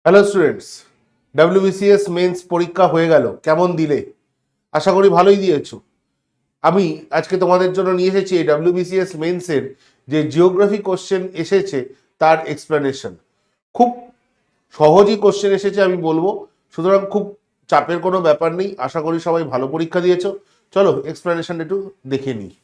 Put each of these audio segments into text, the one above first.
Hello students, WBCS men's পরীক্ষা হয়ে গেল। কেমন দিলে? আশা করি ভালোই দিয়েছো। আমি আজকে তোমাদের জন্য নিয়ে এসেছি এই ডাব্লিউবিসিএস মেন্সের যে জিওগ্রাফি কোশ্চেন এসেছে তার এক্সপ্লেনেশন। খুব সহজই কোশ্চেন এসেছে আমি বলবো, সুতরাং খুব চাপের কোনো ব্যাপার নেই। আশা করি সবাই ভালো পরীক্ষা দিয়েছো। চলো এক্সপ্লেনেশন একটু দেখে নিই।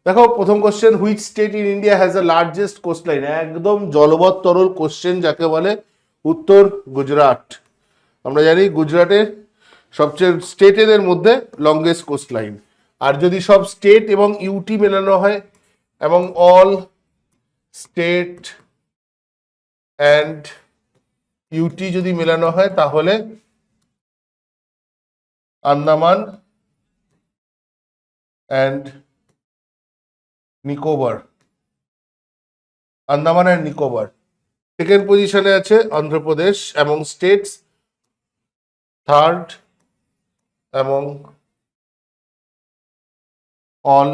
দেখো, প্রথম question, which state in India has the largest coastline? একদম জলবৎ তরল কোশ্চেন যাকে বলে। উত্তর গুজরাট। আমরা জানি গুজরাটের সবচেয়ে স্টেটেদের মধ্যে লংগেস্ট কোস্টলাইন। আর যদি সব স্টেট এবং ইউটি মেলানো হয় এবং অল স্টেট অ্যান্ড ইউটি যদি মেলানো হয় তাহলে Andaman and Nicobar. Andaman and Nicobar. Second পজিশনে আছে অন্ধ্রপ্রদেশ এবং স্টেটস। থার্ড এবং অল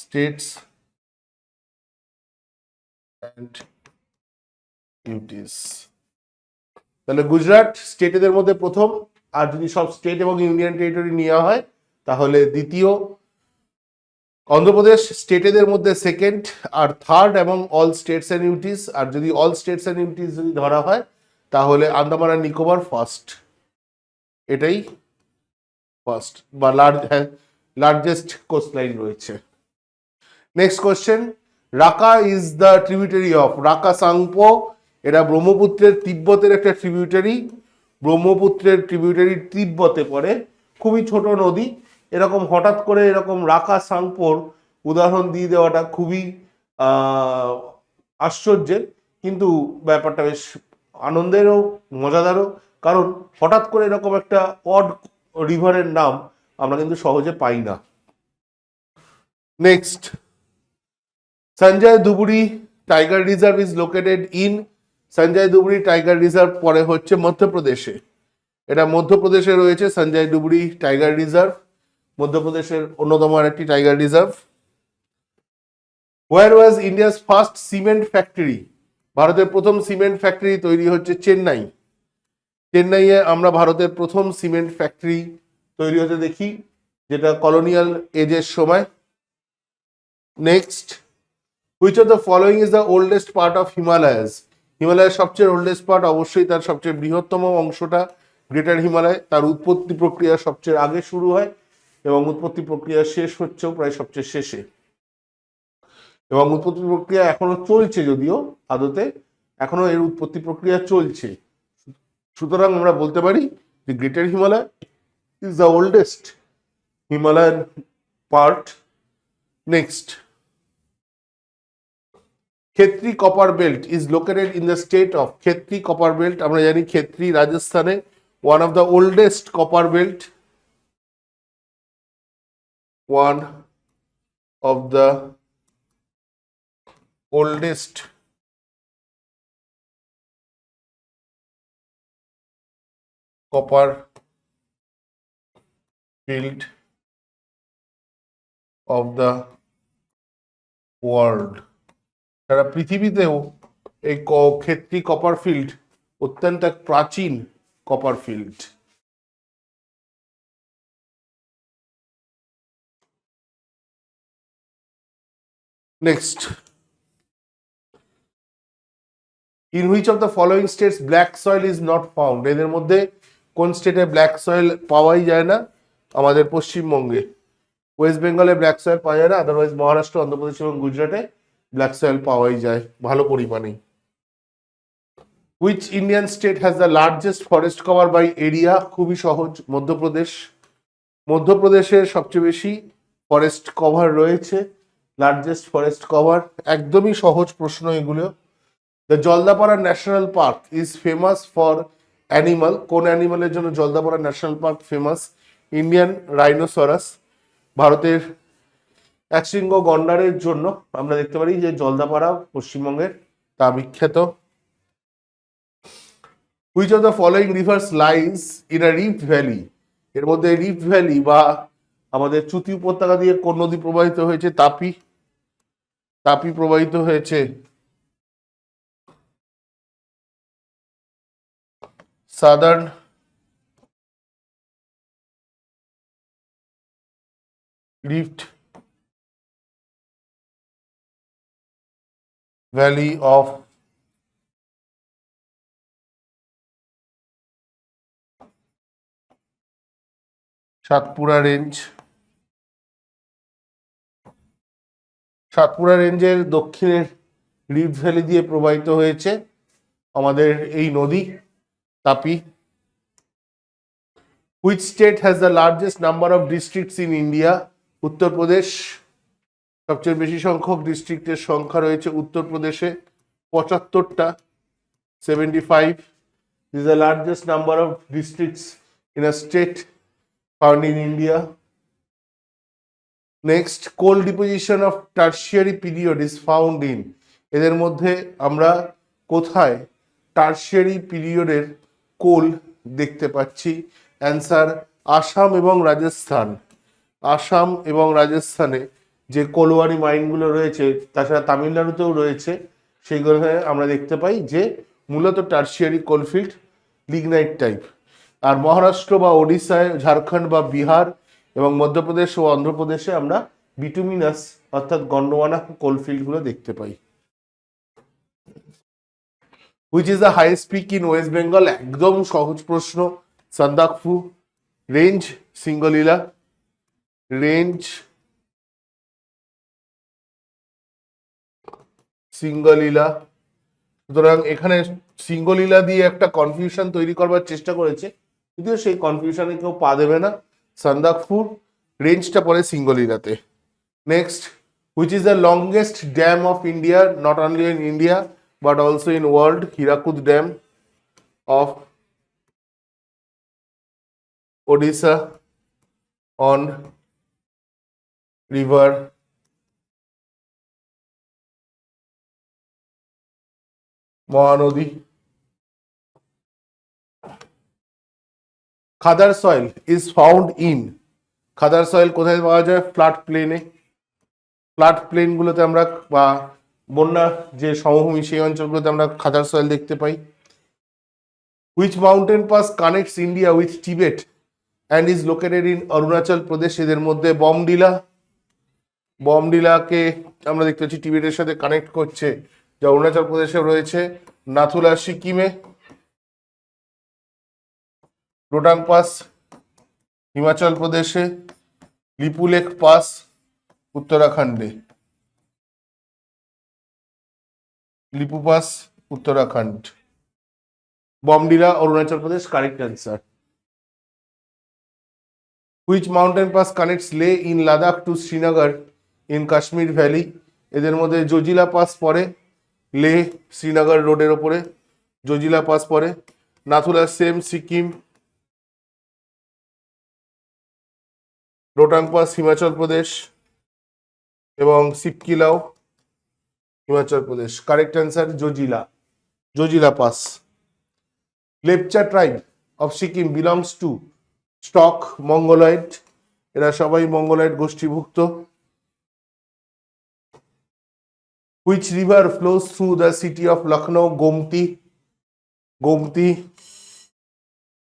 স্টেটস অ্যান্ড ইউটিস। তাহলে গুজরাট স্টেটেদের মধ্যে প্রথম, আর যদি সব স্টেট এবং ইউনিয়ন টেরিটরি নেওয়া হয় তাহলে দ্বিতীয়। অন্ধ্রপ্রদেশ স্টেটেদের মধ্যে সেকেন্ড আর থার্ড, এবং অল স্টেটস অ্যান্ড ইউটিস। আর যদি অল স্টেটস অ্যান্ড ইউটিস যদি ধরা হয় তাহলে আন্দামান আর নিকোবর ফার্স্ট। এটাই ফার্স্ট বা লার্জেস্ট কোস্টলাইন রয়েছে। নেক্সট কোশ্চেন, রাকা ইজ দ্য ট্রিবিউটারি অফ? রাকা সাংপো, এটা ব্রহ্মপুত্রের তিব্বতের একটা ট্রিবিউটারি। ব্রহ্মপুত্রের ট্রিবিউটারি তিব্বতে পড়ে, খুবই ছোট নদী। এরকম হঠাৎ করে এরকম রাকা সাংপোর উদাহরণ দিয়ে দেওয়াটা খুবই আশ্চর্যের, কিন্তু ব্যাপারটা বেশ আনন্দেরও মজাদারও। কারণ হঠাৎ করে এরকম একটা অড রিভারের নাম আমরা কিন্তু সহজে পাই না। Next, Sanjay Dhubri tiger reserve is located in? Sanjay Dhubri tiger reserve পরে হচ্ছে মধ্যপ্রদেশে। এটা মধ্যপ্রদেশে রয়েছে সঞ্জয় ধুবুরি টাইগার রিজার্ভ, মধ্যপ্রদেশের অন্যতম একটি টাইগার রিজার্ভ। হোয়ার ওয়াজ ইন্ডিয়াস ফার্স্ট সিমেন্ট ফ্যাক্টরি? ভারতের প্রথম সিমেন্ট ফ্যাক্টরি তৈরি হচ্ছে চেন্নাই। চেন্নাইয়ে আমরা ভারতের প্রথম সিমেন্ট ফ্যাক্টরি তৈরি হতে দেখি, যেটা কলোনিয়াল এজের সময়। Next, which of the following is the oldest part of Himalayas? হিমালয়ের সবচেয়ে ওল্ডেস্ট পার্ট, অবশ্যই তার সবচেয়ে বৃহত্তম অংশটা গ্রেটার হিমালয়। তার উৎপত্তি প্রক্রিয়া সবচেয়ে আগে শুরু হয় এবং উৎপত্তি প্রক্রিয়া শেষ হচ্ছেও প্রায় সবচেয়ে শেষে, এবং উৎপত্তি প্রক্রিয়া এখনো চলছে, যদিও আদতে এখনো এর উৎপত্তি প্রক্রিয়া চলছে। সুতরাং আমরা বলতে পারি যে greater Himalaya is the oldest Himalayan part. Next, Khetri copper belt is located in the state of? Khetri copper belt আমরা জানি খেত্রি রাজস্থানে, one of the oldest copper belt, one of the oldest copper field of the world. সারা পৃথিবীতেও এই Khetri copper field অত্যন্ত এক প্রাচীন copper field. Next, in which of the following states black soil is not found? এদের মধ্যে কোন স্টেটে ব্ল্যাক সয়েল পাওয়াই যায় না? আমাদের পশ্চিমবঙ্গে। ওয়েস্ট বেঙ্গলে ব্ল্যাক সয়েল পাওয়া যায় না, আদারওয়াইজ মহারাষ্ট্র, অন্ধ্রপ্রদেশ এবং গুজরাটে ব্ল্যাক সয়েল পাওয়াই যায় ভালো পরিমাণে। Which Indian state has the largest forest cover by area? খুবই সহজ, মধ্যপ্রদেশ। মধ্যপ্রদেশের সবচেয়ে বেশি ফরেস্ট কভার রয়েছে, লার্জেস্ট ফরেস্ট কভার। একদমই সহজ প্রশ্ন এগুলো। The Jaldapara national park is famous for animal? কোন অ্যানিমালের জন্য Jaldapara national park famous? Indian rhinoceros, ভারতের একশৃঙ্গ গন্ডারের জন্য আমরা দেখতে পারি যে জলদাপাড়া পশ্চিমবঙ্গের তা বিখ্যাত। Which of the following rivers lies in a rift valley? এর মধ্যে রিফট ভ্যালি বা আমাদের চ্যুতি উপত্যকা দিয়ে কোন নদী প্রবাহিত হয়েছে? তাপি। তাপি প্রবাহিত হয়েছে southern rift valley of Satpura range. Satpura রেঞ্জের দক্ষিণের রিফট ভ্যালি দিয়ে প্রবাহিত হয়েছে আমাদের এই নদী তাপি। Which state has the largest number of districts in India? Uttar Pradesh. সবচেয়ে বেশি সংখ্যক ডিস্ট্রিক্টের সংখ্যা রয়েছে উত্তরপ্রদেশে, 75টা, 75 is the largest number of districts in a state found in India. Next, coal deposition of tertiary period is found in. এদের মধ্যে আমরা কোথায় টার্সিয়ারি পিরিয়ডের কোল দেখতে পাচ্ছি? অ্যান্সার আসাম এবং রাজস্থান। আসাম এবং রাজস্থানে যে কোলওয়ারি মাইনগুলো রয়েছে, তাছাড়া তামিলনাড়ুতেও রয়েছে, সেইগুলো আমরা দেখতে পাই যে মূলত টার্সিয়ারি কোলফিল্ড, লিগনাইট টাইপ। আর মহারাষ্ট্র বা ওড়িশায়, ঝাড়খণ্ড বা বিহার এবং মধ্যপ্রদেশ ও অন্ধ্রপ্রদেশে আমরা বিটুমিনাস অর্থাৎ গন্ডোয়ানা কোলফিল্ডগুলো দেখতে পাই। Which is the highest peak in West Bengal? একদম সহজ প্রশ্ন, সান্দাকফু। রেঞ্জ সিঙ্গলীলা। রেঞ্জ সিঙ্গলীলা। সুতরাং এখানে সিঙ্গলীলা দিয়ে একটা কনফিউশন তৈরি করবার চেষ্টা করেছে, যদিও সেই কনফিউশনে কেউ পা দেবে না। সান্দাকফুর, রেঞ্জটা পড়ে সিঙ্গলীলাতে। Next, which is the longest dam of India? Not only in India but also in world? Hirakud dam of Odisha on river Mahanadi. Khadar soil is found in. Khadar soil কোথায় পাওয়া যায়? ফ্ল্যাট প্লেনে। ফ্ল্যাট প্লেনগুলোতে আমরা বা বন্যা যে সমভূমি সেই অঞ্চলগুলোতে আমরা খাদার সয়েল দেখতে পাই। Which mountain pass connects India with Tibet and is located in Arunachal Pradesh? এদের মধ্যে বমডিলা। বমডিলাকে আমরা দেখতে পাচ্ছি টিবেটের সাথে কানেক্ট করছে, যা অরুণাচল প্রদেশে রয়েছে। নাথুলা সিকিমে। রোটাং পাস হিমাচল প্রদেশে। লিপুলেক পাস উত্তরাখণ্ডে। লিপু পাস উত্তরাখণ্ড। Bomdila Arunachal Pradesh, correct answer. Which mountain pass connects Leh in Ladakh to Srinagar in Kashmir valley? এদের মধ্যে জজিলা পাস পড়ে, লে শ্রীনগর রোডের ওপরে জজিলা পাস পড়ে। নাথুলা সেম সিকিম। রোটাং পাস হিমাচল প্রদেশ এবং সিপকিলাও Himachal Pradesh, correct answer Zojila, Zojila pass. Lepcha tribe of Sikkim belongs to stock Mongoloid. এরা সবাই মঙ্গোলয়েড গোষ্ঠীভুক্ত। Which river flows through the city of Lucknow? Gomti. Gomti.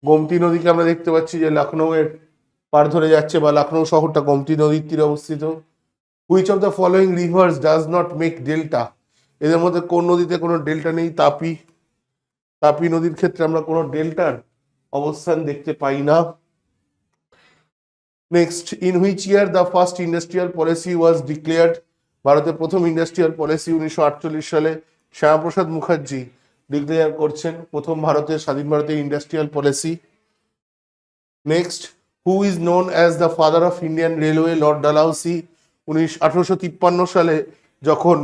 Gomti নদীকে আমরা দেখতে পাচ্ছি যে লখনৌ এর পার ধরে যাচ্ছে, বা লখনৌ শহরটা গোমতি নদীর তীরে অবস্থিত। Which of the following rivers does not make delta? এদের মধ্যে কোন নদীতে কোনো ডেল্টা নেই? তাপি। তাপি নদীর ক্ষেত্রে আমরা কোনো ডেল্টার অবস্থান দেখতে পাই না। Next, in which year the first industrial policy was declared? ভারতের প্রথম ইন্ডাস্ট্রিয়াল পলিসি 1948 সালে শ্যামাপ্রসাদ মুখার্জি ডিক্লেয়ার করছেন, প্রথম ভারতের স্বাধীন ভারতের industrial policy. Next, who is known as the father of Indian railway? Lord Dalhousie. 1853 সালে যখন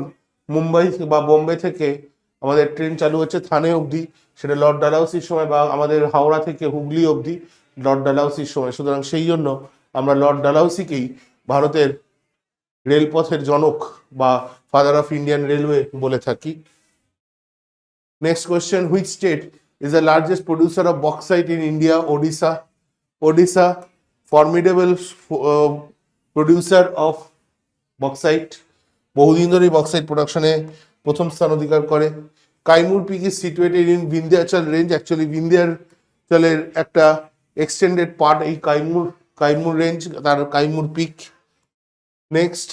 মুম্বাই বা বোম্বে থেকে আমাদের ট্রেন চালু হচ্ছে থানে অবধি, সেটা লর্ড ডালহাউসির সময়, বা আমাদের হাওড়া থেকে হুগলি অবধি লর্ড ডালহাউসির সময়। সুতরাং সেই জন্য আমরা লর্ড ডালহাউসিকেই ভারতের রেলপথের জনক বা ফাদার অফ ইন্ডিয়ান রেলওয়ে বলে থাকি। Next question, which state is the largest producer of bauxite in India? Odisha. Odisha formidable producer of bauxite, বহুদিন ধরে বক্সাইট প্রোডাকশনে প্রথম স্থান অধিকার করে। Kaimur peak is situated in Vindhyachal range, actually বিন্ধ্যাচলের একটা এক্সটেন্ডেড পার্ট এই কাইমুর রেঞ্জ, তার Kaimur peak. Next,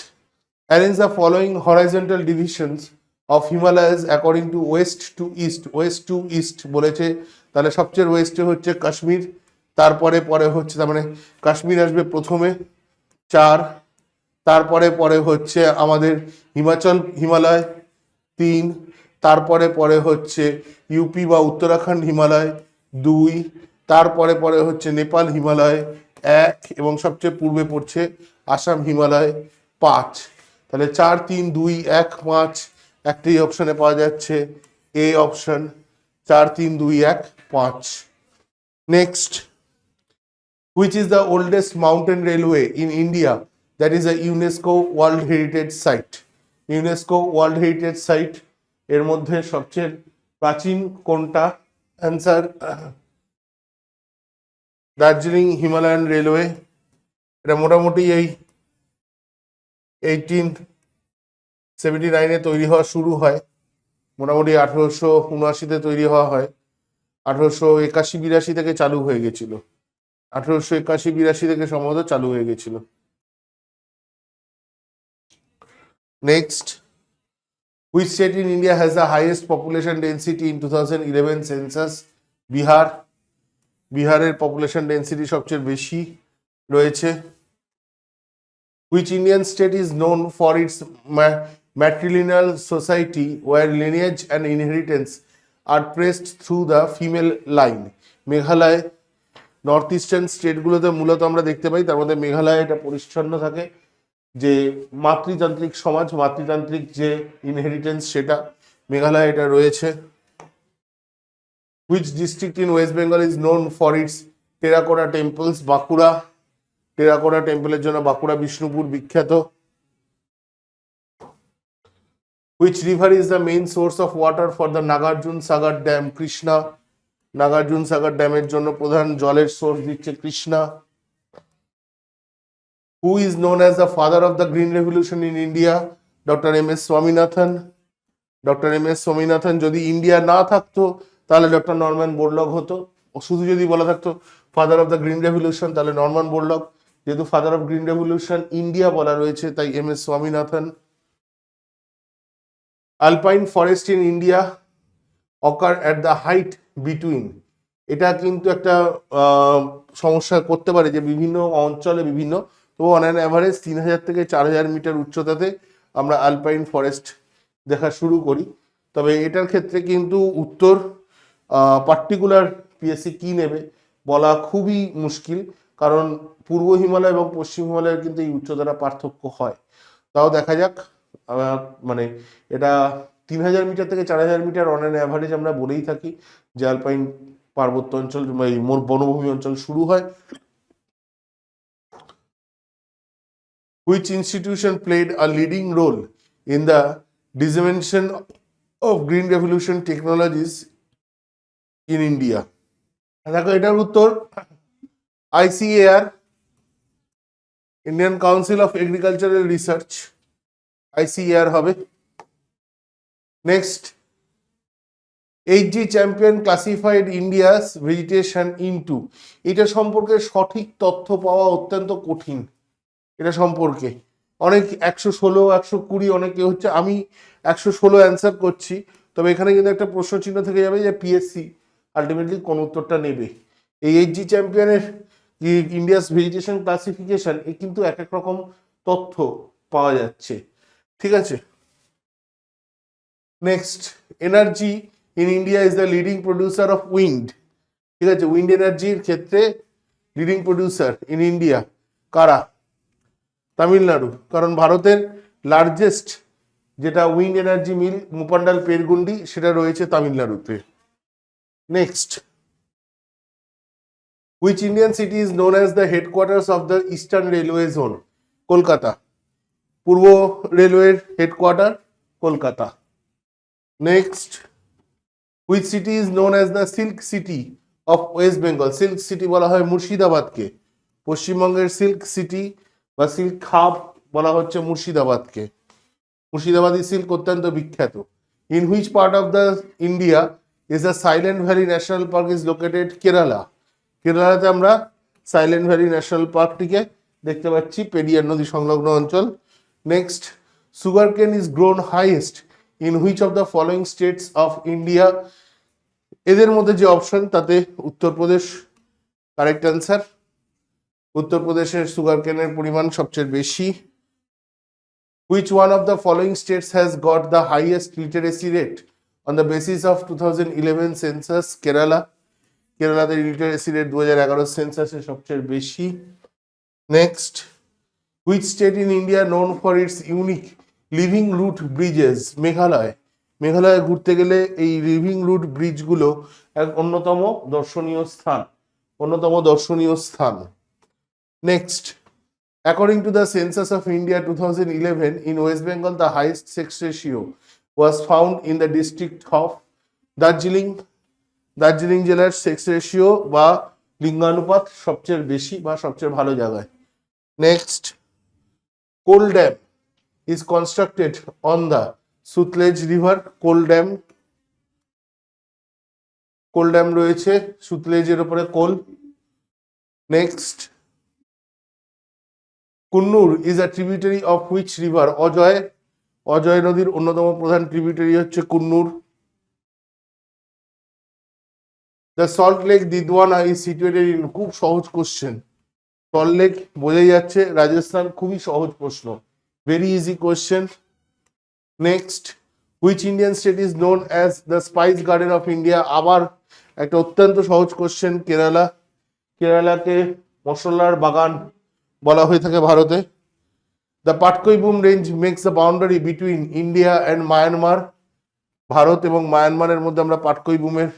arrange the following horizontal divisions of Himalayas according to west to east. West to east বলেছে, তাহলে সবচেয়ে ওয়েস্টে হচ্ছে কাশ্মীর, তারপরে হচ্ছে, তার মানে কাশ্মীর আসবে প্রথমে 4, তারপরে হচ্ছে আমাদের হিমালয় 3, তারপরে হচ্ছে ইউপি বা উত্তরাখণ্ড হিমালয় 2, তারপরে হচ্ছে নেপাল হিমালয় 1, এবং সবচেয়ে পূর্বে পড়ছে আসাম হিমালয় 5। তাহলে 4, 3, 2, 1, 5 একটাই অপশনে পাওয়া যাচ্ছে, A option 4, 3, 2, 1, 5। Next, which is the oldest mountain railway in India that is a UNESCO World Heritage Site? UNESCO World Heritage Site এর মধ্যে সবচেয়ে প্রাচীন কোনটা? Answer Darjeeling Himalayan railway. এটা মোটামুটি এই 1879-এ তৈরি হওয়া শুরু হয়, মোটামুটি 1879-তে তৈরি হওয়া হয়, 1881-82 থেকে চালু হয়ে গেছিল, 1881-82 থেকে সম্ভবত চালু হয়ে গেছিল। Next, which state in India has the highest population density in 2011 census? Bihar. বিহারের পপুলেশন ডেন্সিটি সবচেয়ে বেশি রয়েছে। Which Indian state is known for it's matrilineal society where lineage and inheritance are traced through the female line? Meghalaya. North eastern স্টেটগুলোতে মূলত আমরা দেখতে পাই, তার মধ্যে মেঘালয় এটা পরিচ্ছন্ন থাকে যে মাতৃতান্ত্রিক সমাজ, মাতৃতান্ত্রিক যে ইনহেরিটেন্স সেটা মেঘালয় এটা রয়েছে। Which district in West Bengal is known for its terracotta temples? Bankura. Terracotta টেম্পলের জন্য বাঁকুড়া বিষ্ণুপুর বিখ্যাত। Which river is the main source of water for the Nagarjuna Sagar dam? Krishna. Nagarjuna Sagar ড্যামের জন্য প্রধান জলের সোর্স দিচ্ছে Krishna. Who is known as the father of the green revolution in India? Doctor M S Swaminathan. Doctor M S Swaminathan. যদি India না থাকতো তাহলে doctor Norman Borlaug হতো, শুধু যদি বলা থাকতো father of the green revolution তাহলে নরম্যান বোরলগ, যেহেতু father of green revolution India বলা রয়েছে তাই M S Swaminathan. Alpine forest in India occur at the height between, এটা কিন্তু একটা সমস্যা করতে পারে যে বিভিন্ন অঞ্চলে বিভিন্ন, তো অন অ্যান অ্যাভারেজ 3000 থেকে 4000 মিটার উচ্চতাতে আমরা আলপাইন ফরেস্ট দেখা শুরু করি। তবে এটার ক্ষেত্রে কিন্তু উত্তর পার্টিকুলার পিএসসি কি নেবে বলা খুবই মুশকিল, কারণ পূর্ব হিমালয় এবং পশ্চিম হিমালয়ের কিন্তু এই উচ্চতাটা পার্থক্য হয়। তাও দেখা যাক, মানে এটা 3000 মিটার থেকে 4000 মিটার অন অ্যান অ্যাভারেজ আমরা বলেই থাকি যে আলপাইন পার্বত্য অঞ্চল বনভূমি অঞ্চল শুরু হয়। Which institution played a leading role in the dissemination of green revolution technologies in India? দেখো এটার উত্তর ICAR, Indian council of agricultural research, ICAR হবে। Next, HG champion classified India's vegetation into, এটা সম্পর্কে সঠিক তথ্য পাওয়া অত্যন্ত কঠিন। এটা সম্পর্কে অনেক 116, 120 অনেকে হচ্ছে, আমি 116 অ্যান্সার করছি, তবে এখানে কিন্তু একটা প্রশ্ন চিহ্ন থেকে যাবে যে পিএসসি আলটিমেটলি কোন উত্তরটা নেবে। এই HG চ্যাম্পিয়নের ইন্ডিয়াস ভেজিটেশন ক্লাসিফিকেশন এ কিন্তু এক এক রকম তথ্য পাওয়া যাচ্ছে, ঠিক আছে। Next, energy in India is the leading producer of wind, ঠিক আছে। উইন্ড এনার্জির ক্ষেত্রে লিডিং প্রডিউসার ইন ইন্ডিয়া কারা? তামিলনাড়ু, কারণ ভারতের লার্জেস্ট যেটা উইন্ড এনার্জি মিল মুপান্ডাল পেরগুন্ডি সেটা রয়েছে তামিলনাড়ুতে। Next, which Indian city is known as the headquarters of the eastern railway zone? Kolkata. পূর্ব রেলওয়ের headquarter Kolkata. Next, which city is known as the silk city of West Bengal? Silk city বলা হয় মুর্শিদাবাদকে, পশ্চিমবঙ্গের সিল্ক সিটি বা সিল্ক হাব বলা হচ্ছে মুর্শিদাবাদকে। মুর্শিদাবাদী সিল্ক অত্যন্ত বিখ্যাত। In which part of the India is the silent valley national park is located? Kerala. কেরালাতে আমরা সাইলেন্ট ভ্যালি ন্যাশনাল পার্কটিকে দেখতে পাচ্ছি, পেরিয়ার নদী সংলগ্ন অঞ্চল। নেক্সট, সুগার কেন is grown highest in which of the following states of India? এদের মধ্যে যে অপশন তাতে উত্তরপ্রদেশ কারেক্ট অ্যান্সার। উত্তরপ্রদেশের সুগার কেনের পরিমাণ সবচেয়ে বেশি। Which one of the following states has got the highest literacy rate on the basis of 2011 census? Kerala. কেরালাতে literacy rate 2011 সেন্সাসে সবচেয়ে বেশি। Next, which state in India known for its unique living root bridges? Meghalaya. মেঘালয়ে ঘুরতে গেলে এই living root ব্রিজগুলো এক অন্যতম দর্শনীয় স্থান। Next, according to the census of India 2011, in West Bengal the highest sex ratio was found in the district of Darjeeling. Darjeeling জেলার sex ratio বা লিঙ্গানুপাত সবচেয়ে বেশি বা সবচেয়ে ভালো জায়গায়। Next, Kol dam is constructed on the Sutlej river. Kol dam রয়েছে সুতলেজের উপরে Kol. Next, Kunnur is a tributary of which river? Ajay নদীর অন্যতম প্রধান ট্রিবিউটারি হচ্ছে Kunnur. The salt lake Didwana is situated in. খুব সহজ কোশ্চেন, সল্ট লেক বোঝাই যাচ্ছে রাজস্থান, খুবই সহজ প্রশ্ন, very easy question. Next, which Indian state is known as the spice garden of India? আবার একটা অত্যন্ত সহজ কোশ্চেন, কেরালা। কেরালাকে মশলার বাগান বলা হয়ে থাকে ভারতে। The Patkai Bum range makes the boundary between India and Myanmar. ভারত এবং মায়ানমারের মধ্যে আমরা পাটকইবুমের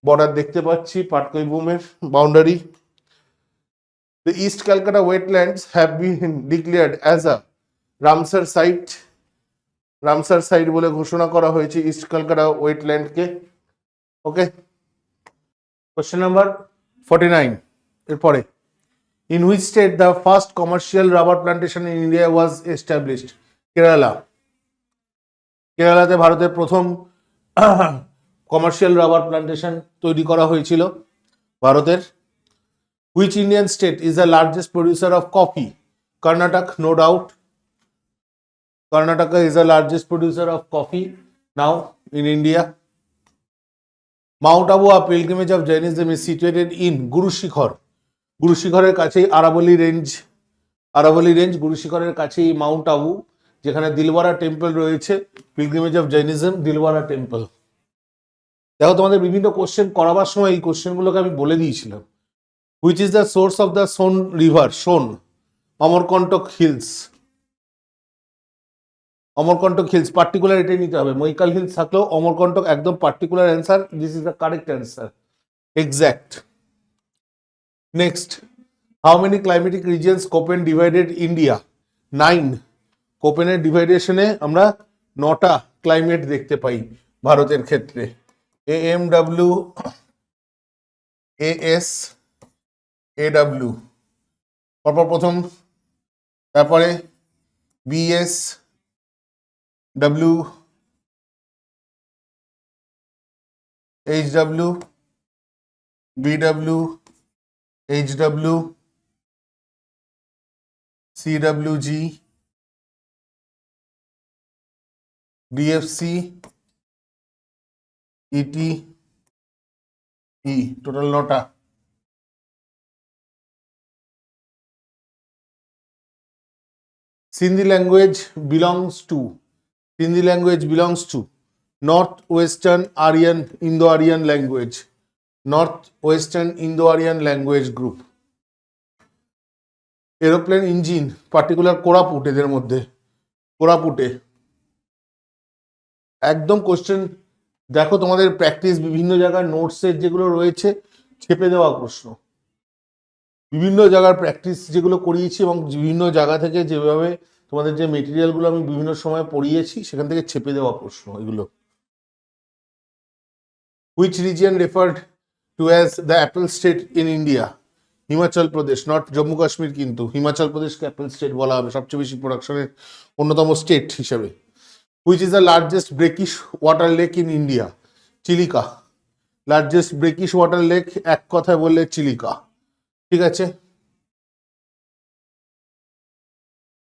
বর্ডার দেখতে পাচ্ছি, পাটকইবুমের boundary. The east Calcutta wetlands have been declared as a Ramsar site. Ramsar site বলে ঘোষণা করা হয়েছে ইস্ট ক্যালকাটা ওয়েটল্যান্ডকে। ওকে, কোশ্চেন নাম্বার 49 এরপরে, in which state the first commercial rubber plantation in India was established? Kerala. কেরালাতে ভারতের প্রথম commercial rubber plantation তৈরি করা হয়েছিল ভারতের। Which Indian state is the largest producer of coffee? Karnataka, no doubt. Karnataka is the largest producer of coffee now in India. Mount Abu, a pilgrimage of Jainism, is situated in. Gurushikhar. গুরুশিখরের কাছেই আরাবলি range, গুরুশিখরের কাছেই mount Abu, যেখানে দিলওয়ারা টেম্পল রয়েছে, pilgrimage of Jainism, Dilwara temple. দেখো, তোমাদের বিভিন্ন কোশ্চেন করাবার সময় এই কোশ্চেনগুলোকে আমি বলে দিয়েছিলাম। Which is the source of the Son river? Son. Amarkantak hills. Particular এটাই নিতে হবে, মৈকাল হিলস থাকলেও অমরকন্টক একদম particular answer. This is the correct answer, exact. Next, how many climatic regions Koppen divided India? 9। কোপেনের ডিভাইডেশনে আমরা 9টা ক্লাইমেট দেখতে পাই ভারতের ক্ষেত্রে। AMW, AS, AW পরপর প্রথম, তারপরে BS, W, HW, BW, HW, CWG, DFC, ET, E, total 9টা। Sindhi language belongs to Northwestern Aryan Indo-Aryan language, Northwestern Indo-Aryan language group. Aeroplane engine particular Koraput, এদের মধ্যে কোরাপুটে। একদম কোশ্চেন দেখো, তোমাদের প্র্যাকটিস বিভিন্ন জায়গার নোটসের যেগুলো রয়েছে ছেপে দেওয়া প্রশ্ন, বিভিন্ন জায়গার প্র্যাকটিস যেগুলো করিয়েছি এবং বিভিন্ন জায়গা থেকে যেভাবে তোমাদের যে মেটেরিয়ালগুলো আমি বিভিন্ন সময় পড়িয়েছি সেখান থেকে ছেপে দেওয়া প্রশ্ন এগুলো। Which region referred to as the Apple state in India? Himachal Pradesh, not Jammu Kashmir, কিন্তু হিমাচল প্রদেশ ক্যাপিটাল স্টেট বলা হবে সবচেয়ে বেশি প্রোডাকশনের অন্যতম স্টেট হিসেবে। Which is the largest brackish water lake in India? Chilika. Largest brackish water lake এক কথায় বললে চিলিকা। ঠিক আছে।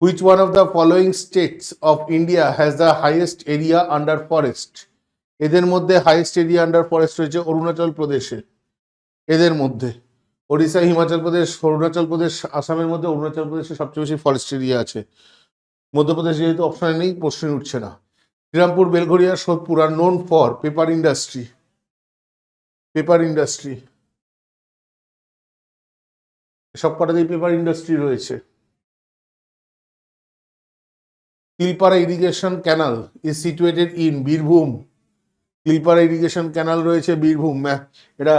Which one of the following states of India has the highest area under forest? এদের মধ্যে হাইয়েস্ট এরিয়া আন্ডার ফরেস্ট রয়েছে অরুণাচল প্রদেশে। এদের মধ্যে ওড়িশা, হিমাচল প্রদেশ, অরুণাচল প্রদেশ, আসামের মধ্যে অরুণাচল প্রদেশে সবচেয়ে বেশি ফরেস্ট এরিয়া আছে। মধ্যপ্রদেশ যেহেতু অপশনে নেই, প্রশ্নই উঠছে না। Serampore, Belgharia, Sodepur are known for paper industry. Paper industry, সব কটাতেই পেপার ইন্ডাস্ট্রি রয়েছে। Tilpara irrigation canal is situated in Birbhum. Tilpara irrigation canal রয়েছে বীরভূম। এটা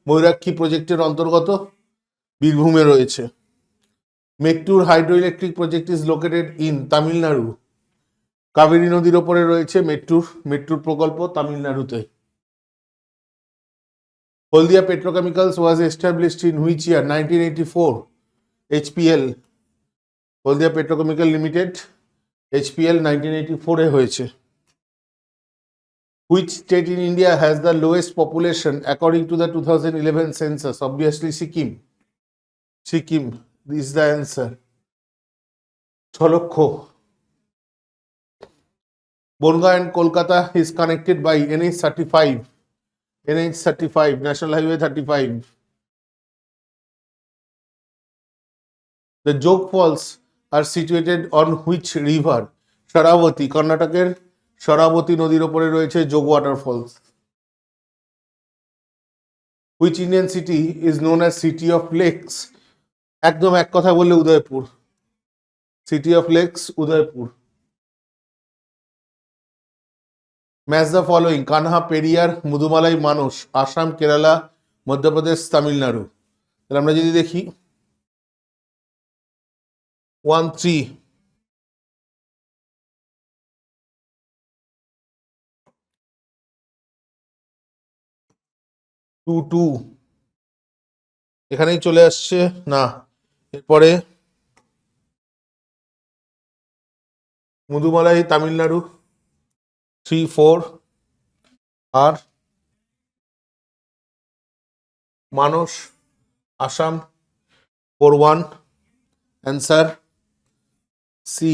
ময়ূরাক্ষী প্রজেক্টের অন্তর্গত, বীরভূমে রয়েছে। Mettur hydro electric project is located in Tamil Nadu. Kaveri নদীর ওপরে রয়েছে মেট্টুর প্রকল্প, তামিলনাড়ুতে। Haldia petrochemicals was established in which year? 1984। HPL, Haldia petrochemical limited, HPL 1984 এ হয়েছে। Which state in India has the lowest population according to the 2011 census? Obviously Sikkim. Sikkim is the answer. 6 লক্ষ। Bonga and Kolkata is connected by NH35. NH35, National Highway 35. The Jog Falls are situated on which river? Sharavati, কর্ণাটকের শরাবতী নদীর ওপরে রয়েছে যোগ waterfalls. Which Indian city is known as City of Lakes? একদম এক কথা বললে Udaipur. City of Lakes, Udaipur. Match the following: Kanha, Periyar, Mudumalai, মানস। আসাম, কেরালা, মধ্যপ্রদেশ, তামিলনাড়ু। তাহলে আমরা যদি দেখি 1-3, এখানেই চলে আসছে না। এরপরে মুদুমালাই তামিলনাড়ু 3-4, আর মানস আসাম 4-1। Answer C.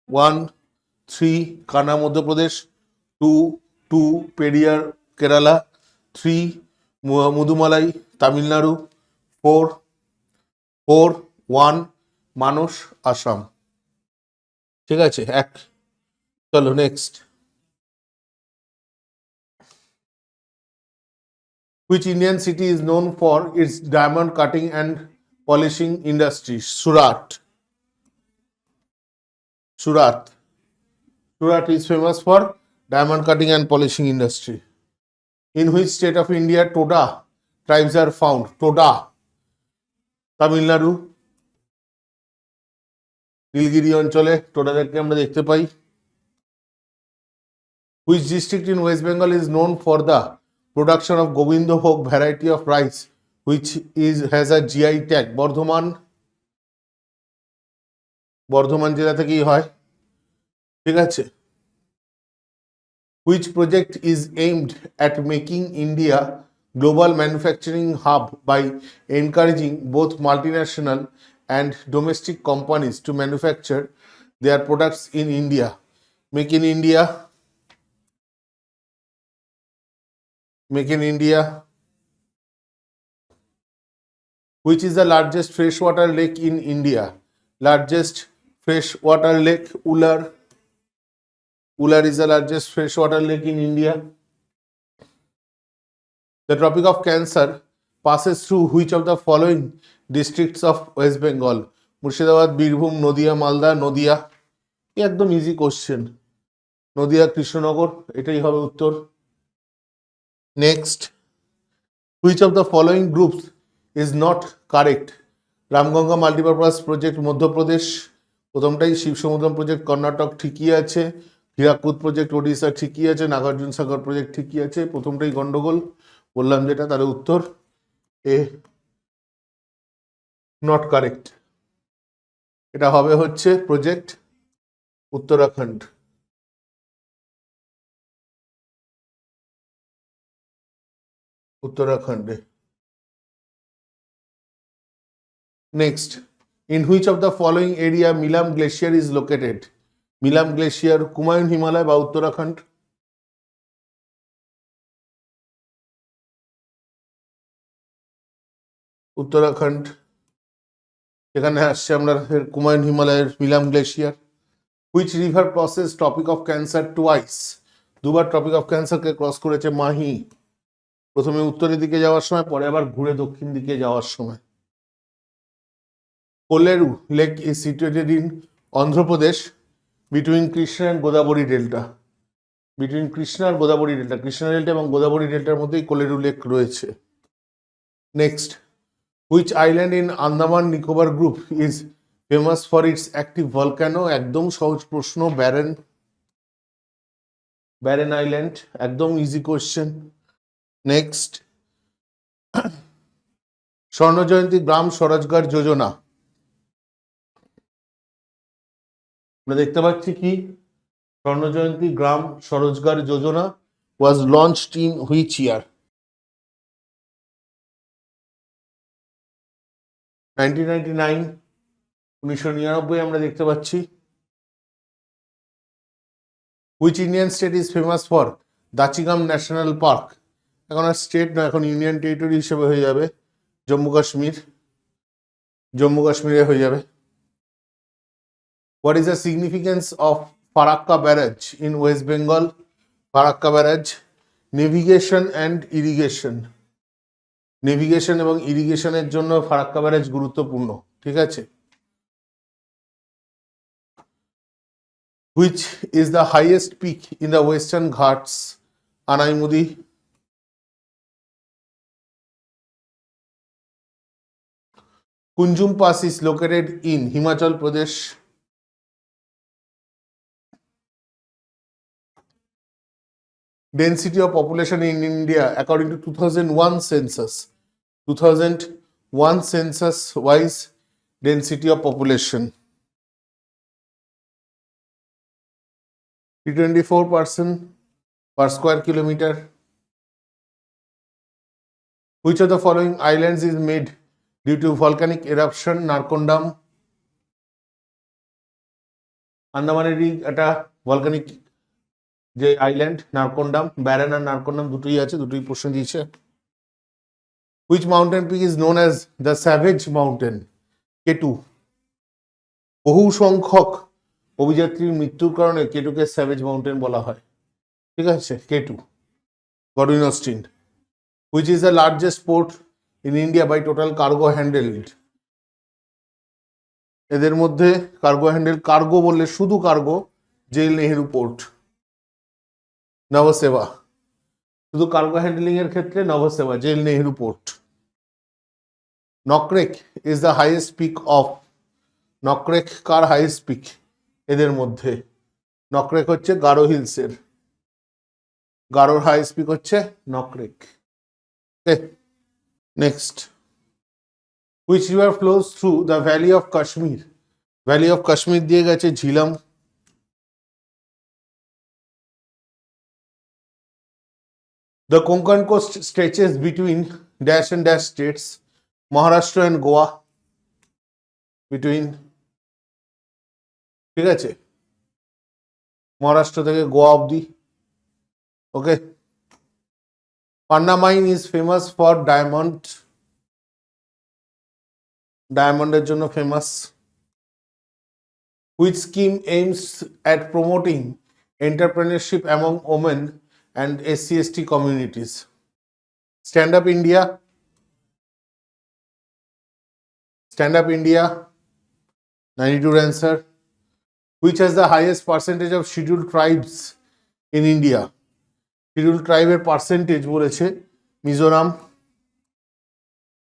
1-3 কানা মধ্যপ্রদেশ, 2-2 পেরিয়ার কেরালা, 3 মুদুমালাই তামিলনাড়ু, 4-1 মানস আসাম। ঠিক আছে, এক। চলো next. Which Indian city is known for its diamond cutting and polishing industry? Surat. Surat is famous for diamond cutting and polishing industry. In which state of India Toda tribes are found? Toda, Tamil Nadu, Nilgiri অঞ্চলে টোডাদেরকে আমরা দেখতে পাই। Which district in West Bengal is known for the production of Govindbhog variety of rice which has a GI tag? Bardhaman জেলা থেকেই হয়। ঠিক আছে। Which project is aimed at making India global manufacturing hub by encouraging both multinational and domestic companies to manufacture their products in India? Make in India. Which is the largest freshwater lake in India? Largest freshwater lake, Ular. Ular is the largest freshwater lake in India. The Tropic of Cancer passes through which of the following districts of West Bengal? Murshidabad, Birbhum, Nadia, Malda. Nadia, একদম easy question. Nadia, Krishnanagar, এটাই হবে উত্তর। Next. Which of the following groups is not correct? Ramganga multipurpose project Madhya Pradesh, প্রথমটাই। Shivasamudram project Karnataka, ঠিকই আছে। Hirakud project Odisha, ঠিকই আছে। নাগার্জুন সাগর project ঠিকই আছে, প্রথমটাই গন্ডগোল। বললাম যেটা, তাহলে উত্তর এ নট কারেক্ট। এটা হবে হচ্ছে প্রজেক্ট উত্তরাখণ্ড। উত্তরাখণ্ডে। Next, in which of the following area Milam glacier is located? Milam glacier Kumaon Himalaya বা উত্তরাখণ্ড? উত্তরাখণ্ড। এখানে আসছে আমরা কুমায়ুন হিমালয়ের Milam glacier. Which river crosses tropic of cancer twice? দুবার টপিক অফ ক্যান্সারকে ক্রস করেছে মাহি। প্রথমে উত্তরের দিকে যাওয়ার সময়, পরে আবার ঘুরে দক্ষিণ দিকে যাওয়ার সময়। Kolleru lake is situated in Andhra Pradesh between Krishna and Godavari delta. Between Krishna R Godavari delta, Krishna delta এবং গোদাবরী ডেল্টার মধ্যেই কোলেরু লেক রয়েছে। Next, which island in Andaman Nicobar group is famous for its active volcano? একদম সহজ প্রশ্ন, ব্যারেন। ব্যারেন আইল্যান্ড, একদম ইজি কোয়েশ্চেন। নেক্সট, স্বর্ণজয়ন্তী গ্রাম স্বরোজগার যোজনা, আমরা দেখতে পাচ্ছি কি স্বর্ণজয়ন্তী গ্রাম স্বরোজগার যোজনা was launched in which year? 1999, 1999 আমরা দেখতে পাচ্ছি। Which Indian state is famous for Dachigam national park? এখন আর স্টেট না, এখন ইউনিয়ন টেরিটরি হিসেবে হয়ে যাবে। জম্মু কাশ্মীর, জম্মু কাশ্মীরে হয়ে যাবে। What is the significance of Farakka barrage in West Bengal? Farakka barrage, navigation and irrigation. Navigation এবং ইরিগেশনের জন্য ফারাক্কা ব্যারাজ গুরুত্বপূর্ণ, ঠিক আছে। Which is the highest peak in the western Ghats? Anamudi. Kunzum pass is located in Himachal Pradesh. Density of population in India according to 2001 census. 2001 census wise density of population. 324 person per square kilometer. Which of the following islands is made due to volcanic eruption? Narcondam. আন্দামানেরই একটা volcanic যে island নারকন্ডাম, barren আর নারকন্ডাম দুটোই আছে, দুটোই প্রশ্ন দিয়েছে। Which mountain peak is known as the savage mountain? K two. বহু সংখ্যক অভিযাত্রীর মৃত্যুর কারণে কেটুকে স্যাভেজ মাউন্টেন বলা হয়, ঠিক আছে, K two. Godwin Austen. Which is the largest port in India by total cargo handled? এদের মধ্যে কার্গো হ্যান্ডেল, কার্গো বললে শুধু কার্গো, জেল নেহেরু পোর্ট। নবসেবা, শুধু কার্গো হ্যান্ডলিং এর ক্ষেত্রে নবসেবা, জেল Nehru port. Nokrek is the highest peak of? Nokrek কার হাইয়েস্ট পিক এদের মধ্যে? নকরেক হচ্ছে গারো হিলসের, গারোর হাইয়েস্ট পিক হচ্ছে Nokrek. Next, which river flows through the valley of Kashmir? Valley of Kashmir দিয়ে গেছে Jhelum. The Konkan coast stretches between dash and dash states, Maharashtra and Goa. Between, ঠিক আছে, মহারাষ্ট্র থেকে গোয়া অবধি। Okay. Panna mine is famous for diamond, ডায়মন্ডের জন্য famous. Which scheme aims at promoting entrepreneurship among women and SC/ST communities? Stand Up India. Stand Up India, 92 answer. Which has the highest percentage of scheduled tribes in India? Schedule ট্রাইবের percentage বলেছে মিজোরাম।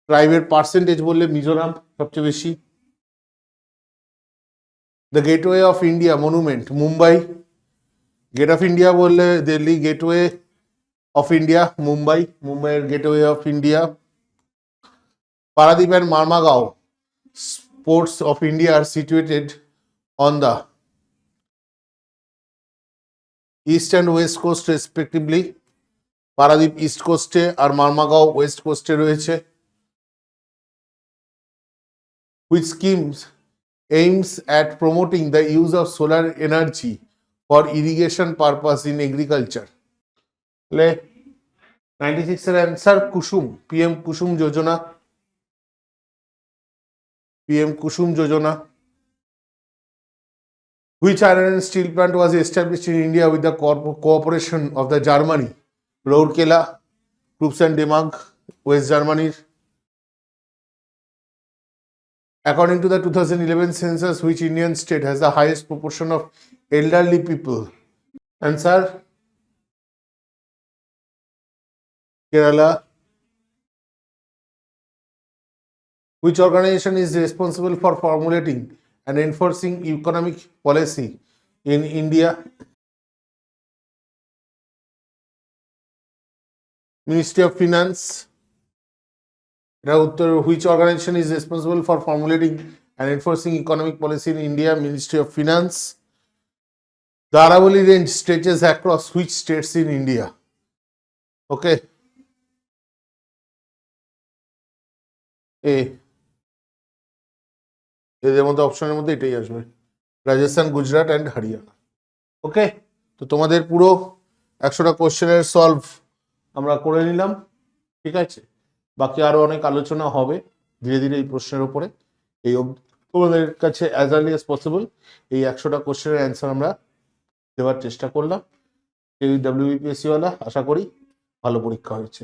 ট্রাইবের percentage বললে মিজোরাম সবচেয়ে বেশি। The gateway of India monument Mumbai. Gate of India বললে Delhi, gateway of India Mumbai, মুম্বাইয়ের gateway of India. Paradip and Marmagao ports of India are situated on the east and west coast respectively. Paradip east coast আর Marmagao west coast রয়েছে। Which schemes aims at promoting the use of solar energy for irrigation purpose in agriculture? 96 এর answer Kusum, PM Kusum Yojana, PM Kusum Yojana. Which iron and steel plant was established in India with the cooperation of the Germany? Rourkela, Krups and Demag, West Germany. According to the 2011 census, which Indian state has the highest proportion of elderly people? Answer Kerala. Which organization is responsible for formulating and enforcing economic policy in India? Ministry of Finance. Which organization is responsible for formulating and enforcing economic policy in India? Ministry of Finance. The Aravalli Range stretches across which states in India? Okay. A. এদের মধ্যে অপশনের মধ্যে এটাই আসবে, Rajasthan, Gujarat and Haryana. ওকে, তো তোমাদের পুরো 100টা কোশ্চেনের সলভ আমরা করে নিলাম, ঠিক আছে। বাকি আরো অনেক আলোচনা হবে ধীরে ধীরে এই প্রশ্নের উপরে। এই তোমাদের কাছে অ্যাজ আর্লি অ্যাজ পসিবল এই 100টা কোশ্চেনের অ্যান্সার আমরা দেওয়ার চেষ্টা করলাম। এই WBPSC ওয়ালা আশা করি ভালো পরীক্ষা হয়েছে।